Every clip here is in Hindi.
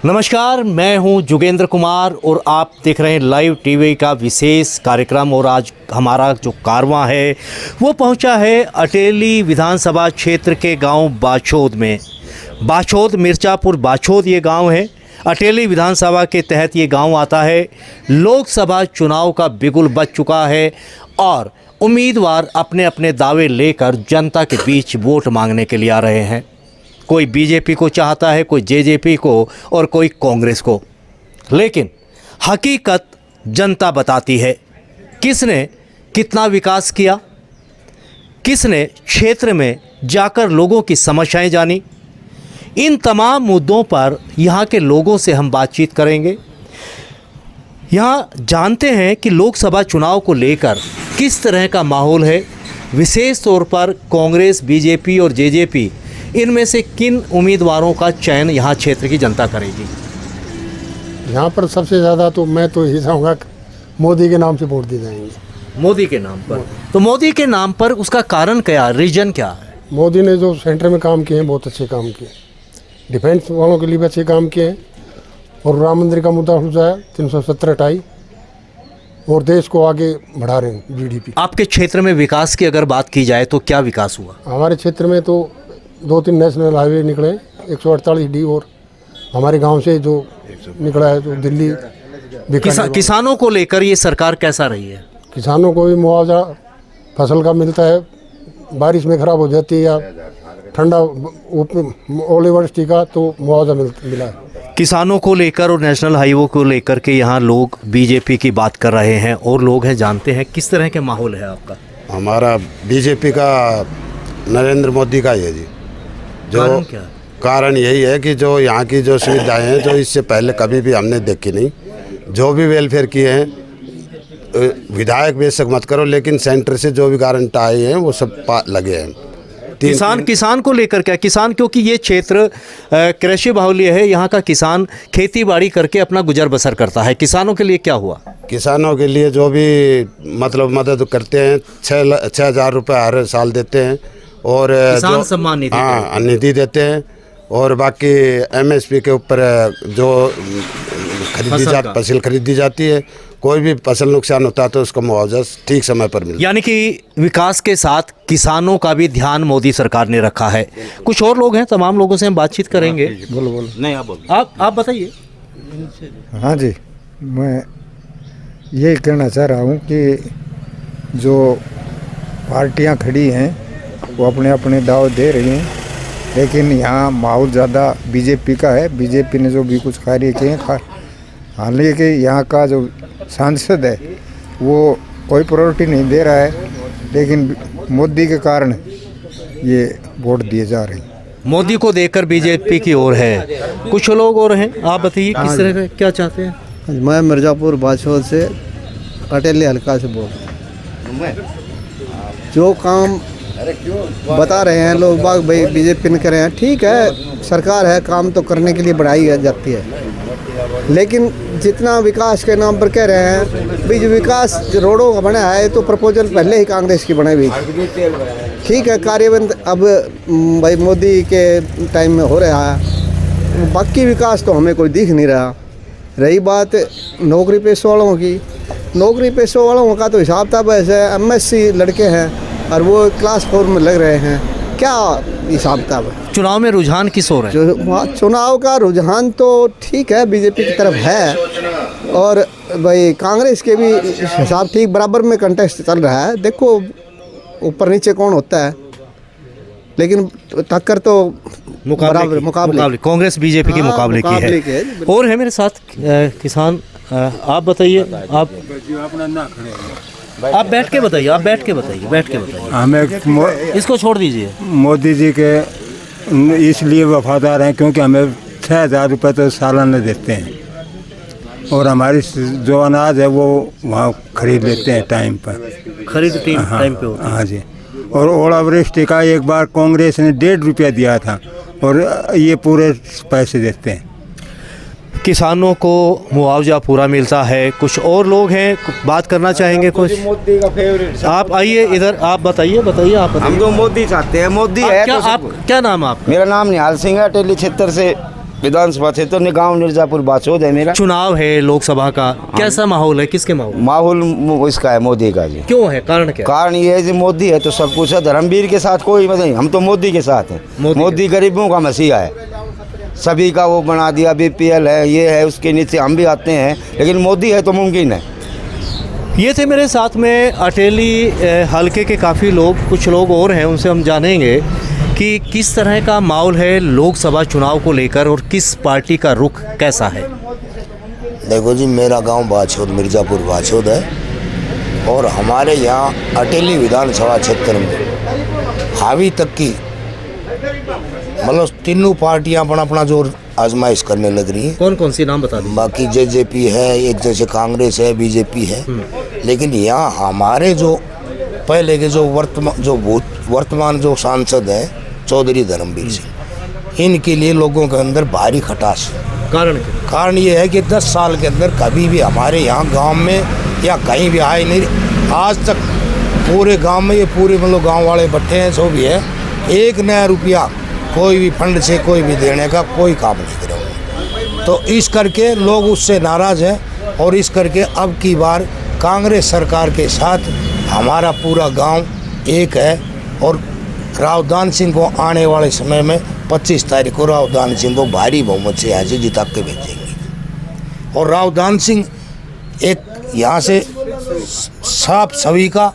नमस्कार, मैं हूं जोगेंद्र कुमार और आप देख रहे हैं लाइव टीवी का विशेष कार्यक्रम। और आज हमारा जो कारवां है वो पहुंचा है अटेली विधानसभा क्षेत्र के गांव बाछोद में। बाछोद, मिर्ज़ापुर बाछोद ये गांव है। अटेली विधानसभा के तहत ये गांव आता है। लोकसभा चुनाव का बिगुल बज चुका है और उम्मीदवार अपने अपने दावे लेकर जनता के बीच वोट मांगने के लिए आ रहे हैं। कोई बीजेपी को चाहता है, कोई जेजेपी को और कोई कांग्रेस को। लेकिन हकीकत जनता बताती है किसने कितना विकास किया, किसने क्षेत्र में जाकर लोगों की समस्याएं जानी। इन तमाम मुद्दों पर यहाँ के लोगों से हम बातचीत करेंगे। यहाँ जानते हैं कि लोकसभा चुनाव को लेकर किस तरह का माहौल है। विशेष तौर पर कांग्रेस, बीजेपी और जेजेपी, इनमें से किन उम्मीदवारों का चयन यहाँ क्षेत्र की जनता करेगी। यहाँ पर सबसे ज़्यादा तो मैं तो यही चाहूँगा मोदी के नाम से वोट दिए जाएंगे। मोदी के नाम पर? तो मोदी के नाम पर उसका कारण क्या, रीजन क्या है? मोदी ने जो सेंटर में काम किए हैं बहुत अच्छे काम किए, डिफेंस वालों के लिए भी अच्छे काम किए हैं और राम मंदिर का मुद्दा उठाया 370 हटाई और देश को आगे बढ़ा रहे हैं जीडीपी। आपके क्षेत्र में विकास की अगर बात की जाए तो क्या विकास हुआ? हमारे क्षेत्र में तो 2-3 नेशनल हाईवे निकले, 148D और हमारे गांव से जो निकला है तो दिल्ली किसानों को लेकर ये सरकार कैसा रही है? किसानों को भी मुआवजा फसल का मिलता है, बारिश में ख़राब हो जाती है या ठंडा ओलावृष्टि का तो मुआवजा मिला है। किसानों को लेकर और नेशनल हाईवे को लेकर के यहाँ लोग बीजेपी की बात कर रहे हैं और लोग हैं जानते हैं। किस तरह के माहौल है आपका? हमारा बीजेपी का नरेंद्र मोदी का ही है जी। जो कारण क्या? कारण यही है कि जो यहाँ की जो सुविधाएं हैं जो इससे पहले कभी भी हमने देखी नहीं। जो भी वेलफेयर किए हैं, विधायक बेशक मत करो, लेकिन सेंटर से जो भी गारंटी आए हैं वो सब लगे हैं। किसान को लेकर क्या? किसान, क्योंकि ये क्षेत्र कृषि बाहुल्य है, यहाँ का किसान खेती बाड़ी करके अपना गुजर बसर करता है। किसानों के लिए क्या हुआ? किसानों के लिए जो भी मतलब मदद करते हैं, 6,000 रुपये हर साल देते हैं और किसान सम्मान निधि, हाँ, निधि देते हैं। और बाकी MSP के ऊपर जो फसल खरीदी जाती है, कोई भी फसल नुकसान होता है तो उसका मुआवजा ठीक समय पर मिलता है। यानी कि विकास के साथ किसानों का भी ध्यान मोदी सरकार ने रखा है। कुछ और लोग हैं, तमाम लोगों से हम बातचीत करेंगे। बोलो नहीं, आप बताइए। हाँ जी, मैं यही कहना चाह रहा हूँ कि जो पार्टियाँ खड़ी हैं वो अपने अपने दाव दे रही हैं, लेकिन यहाँ माहौल ज़्यादा बीजेपी का है। बीजेपी ने जो भी कुछ कार्य किए हैं, हालांकि यहाँ का जो सांसद है वो कोई प्रायोरिटी नहीं दे रहा है, लेकिन मोदी के कारण ये वोट दिए जा रहे हैं। मोदी को देखकर बीजेपी की ओर है। कुछ लोग और हैं, आप बताइए किस तरह का क्या चाहते हैं? मैं मिर्ज़ापुर बाछोद से अटेली हल्का से बोल रहा हूँ। जो काम बता रहे हैं लोग बाग भाई बीजेपी ने करे हैं, ठीक है, सरकार है, काम तो करने के लिए बढ़ाई जाती है, लेकिन जितना विकास के नाम पर कह रहे हैं भी, जो विकास रोडों का बना है तो प्रपोजल पहले ही कांग्रेस की बनाई हुई, ठीक है, कार्यान्वयन अब भाई मोदी के टाइम में हो रहा है। बाकी विकास तो हमें कोई दिख नहीं रहा। रही बात नौकरी पेशों वालों की, नौकरी पेशों वालों का तो हिसाब था, वैसे MSc लड़के हैं और वो क्लास 4 में लग रहे हैं, क्या हिसाब किताब है? चुनाव में रुझान किस ओर है? चुनाव का रुझान तो ठीक है, बीजेपी की तरफ है और भाई कांग्रेस के भी हिसाब ठीक बराबर में कंटेस्ट चल रहा है। देखो ऊपर नीचे कौन होता है, लेकिन टक्कर तो मुकाबले कांग्रेस बीजेपी के मुकाबले की है। और है मेरे साथ किसान, आप बताइए। आप बैठ के बताइए। हमें इसको छोड़ दीजिए। मोदी जी के इसलिए वफादार हैं क्योंकि हमें 6,000 रुपये तो सालाना देते हैं और हमारी जो अनाज है वो वहाँ खरीद लेते हैं टाइम पर। टाइम पे होता है। हाँ जी। और ओलावृष्टि का एक बार कांग्रेस ने 1.5 रुपया दिया था और ये पूरे पैसे देते हैं। किसानों को मुआवजा पूरा मिलता है। कुछ और लोग हैं, बात करना चाहेंगे कुछ? मोदी का फेवरेट। आप आइए इधर, आप बताइए। हम तो मोदी चाहते हैं, मोदी है क्या, तो आप क्या नाम है आपका? मेरा नाम निहाल सिंह है, अटेली क्षेत्र से विधानसभा क्षेत्र तो गांव मिर्जापुर बाछोद है मेरा। चुनाव है लोकसभा का, कैसा माहौल है, किसके माहौल? माहौल इसका है मोदी का जी। क्यों है, कारण क्या? कारण ये है कि मोदी है तो सब कुछ है, धर्मवीर के साथ कोई मतलब नहीं, हम तो मोदी के साथ हैं। मोदी गरीबों का मसीहा है, सभी का वो बना दिया, BPL है, ये है, उसके नीचे हम भी आते हैं, लेकिन मोदी है तो मुमकिन है। ये थे मेरे साथ में अटेली हलके के काफ़ी लोग, कुछ लोग और हैं, उनसे हम जानेंगे कि किस तरह का माहौल है लोकसभा चुनाव को लेकर और किस पार्टी का रुख कैसा है। देखो जी, मेरा गांव बाछोद, मिर्ज़ापुर बाछोद है और हमारे यहाँ अटेली विधानसभा क्षेत्र में हावी तक की मतलब तीनों पार्टियां अपना अपना जोर आजमाइश करने लग रही हैं। कौन कौन सी नाम बता दें? बाकी JJP है, एक जैसे कांग्रेस है, BJP है, लेकिन यहाँ हमारे जो पहले के जो वर्तमान जो सांसद हैं चौधरी धर्मवीर सिंह, इनके लिए लोगों के अंदर भारी खटास। कारण क्या? कारण ये है कि 10 साल के अंदर कभी भी हमारे यहाँ गांव में या कहीं भी आए नहीं, आज तक पूरे गांव में, ये पूरे मतलब गांव वाले बैठे हैं जो भी है, एक नया रुपया कोई भी फंड से कोई भी देने का कोई काम नहीं करेंगे। तो इस करके लोग उससे नाराज़ हैं और इस करके अब की बार कांग्रेस सरकार के साथ हमारा पूरा गांव एक है और राव दान सिंह को आने वाले समय में 25 तारीख को राव दान सिंह को भारी बहुमत से यहाँ से जिता के भेजेंगे। और राव दान सिंह एक यहाँ से साफ सभी का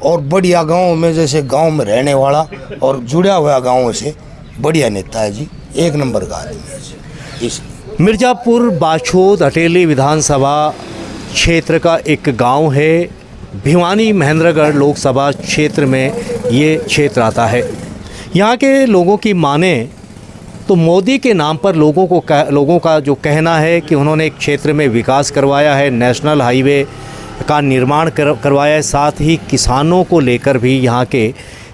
और बढ़िया गांव में, जैसे गांव में रहने वाला और जुड़ा हुआ गांवों से बढ़िया नेता है जी, एक नंबर का आदमी है जी। इसलिए मिर्ज़ापुर बाछोद अटेली विधानसभा क्षेत्र का एक गांव है, भिवानी महेंद्रगढ़ लोकसभा क्षेत्र में ये क्षेत्र आता है। यहाँ के लोगों की माने तो मोदी के नाम पर लोगों का जो कहना है कि उन्होंने एक क्षेत्र में विकास करवाया है, नेशनल हाईवे का निर्माण करवाया है, साथ ही किसानों को लेकर भी यहाँ के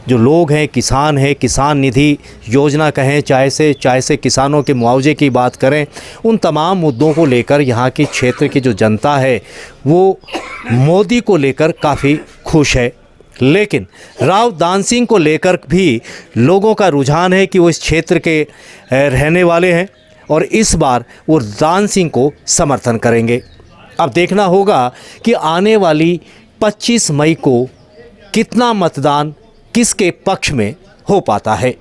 जो लोग हैं, किसान हैं, किसान निधि योजना कहें, चाहे से किसानों के मुआवजे की बात करें, उन तमाम मुद्दों को लेकर यहाँ के क्षेत्र की जो जनता है वो मोदी को लेकर काफ़ी खुश है। लेकिन राव दान सिंह को लेकर भी लोगों का रुझान है कि वो इस क्षेत्र के रहने वाले हैं और इस बार वो दान सिंह को समर्थन करेंगे। अब देखना होगा कि आने वाली 25 मई को कितना मतदान किसके पक्ष में हो पाता है।